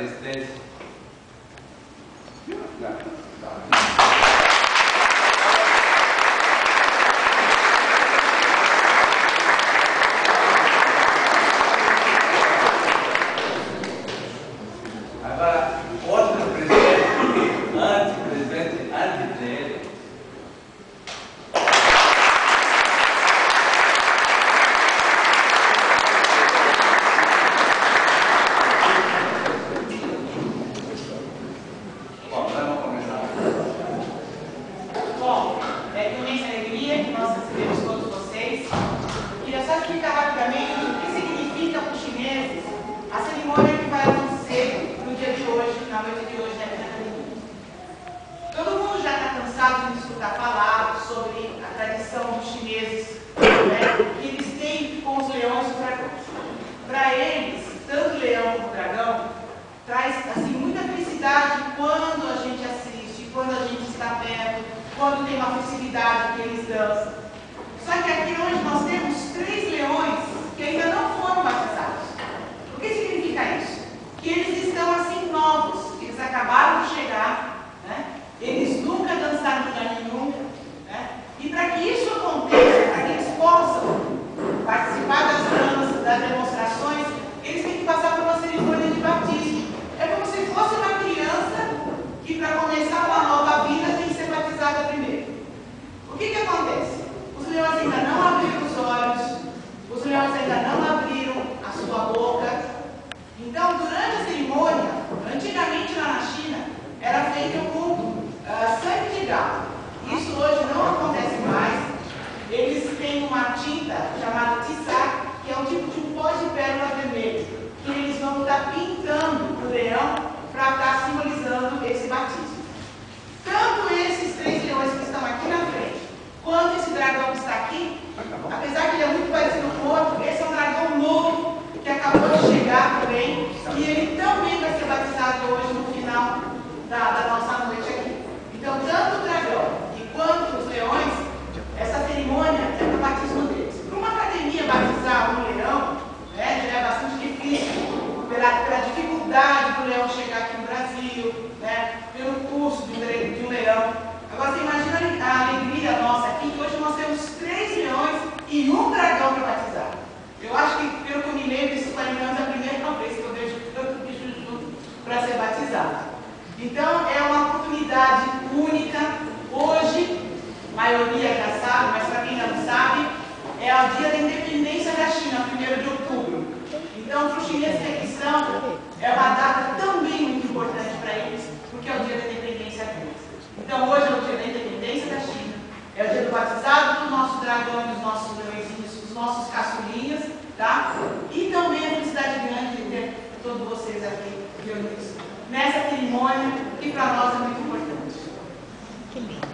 presidente. Agora, outro presidente, antes-presidente, antes dele. Bom, vamos começar. Bom, é com imensa alegria que nós recebemos todos vocês. Eu queria só explicar rapidamente o que significa para os chineses a cerimônia que vai acontecer no dia de hoje, na noite de hoje, na Academia. Todo mundo já está cansado de escutar falar sobre a tradição dos chineses, né, que eles têm com os leões e os dragões. Para eles, tanto o leão como o dragão traz assim, muita felicidade quando a gente assiste, quando a gente está perto, quando tem uma festividade que eles dançam. Só que aqui hoje nós temos 3 leões que ainda não foram batizados. O que significa isso? Que eles estão assim novos, eles acabaram de chegar, né? Eles nunca dançaram em lugar nenhum, né? E para que isso aconteça, para que eles possam participar das danças, das demonstrações, eles têm que passar por uma cerimônia de batismo. É como se fosse uma criança que, para começar uma nova vida, tem que ser batizada primeiro. O que acontece? Os leões ainda não abriram os olhos, os leões ainda não abriram a sua boca. Então, durante a cerimônia, antigamente lá na China, era feito com sangue de galo. Isso hoje não acontece mais. Eles têm uma tinta chamada tisac, que é um tipo de um pó de pérola vermelho, que eles vão estar pintando o leão para estar simbolizando esse batismo. Tanto esses 3 leões que estão aqui na frente, quanto esse dragão que está aqui, apesar que ele é muito parecido com o outro, esse é um dragão novo que acabou de chegar também, e ele também vai ser batizado hoje no final da nossa noite aqui. Então, tanto o dragão quanto os leões, essa cerimônia é para o batismo deles. Para uma academia batizar um leão, né, já é bastante difícil, pela dificuldade do leão chegar aqui no Brasil, né, pelo custo de um leão. Agora você imagina a alegria nossa aqui, que hoje nós temos 3 leões e um dragão para batizar. Eu acho que, pelo que eu me lembro, esses 40 anos é a primeira vez que eu vejo tanto bicho junto para ser batizado. Então, é uma oportunidade única. Hoje, a maioria já sabe, mas para quem não sabe, é o dia da independência da China, 1º de outubro. Então, para os chineses que aqui são, é uma data também muito importante para eles, porque é o dia da independência deles. Então, hoje é o dia da independência da China, é o dia do batizado dos nossos dragões, dos nossos leõezinhos, dos nossos caçulinhas, tá? E também a felicidade grande de ter todos vocês aqui reunidos nessa cerimônia, que para nós é muito importante. Que lindo.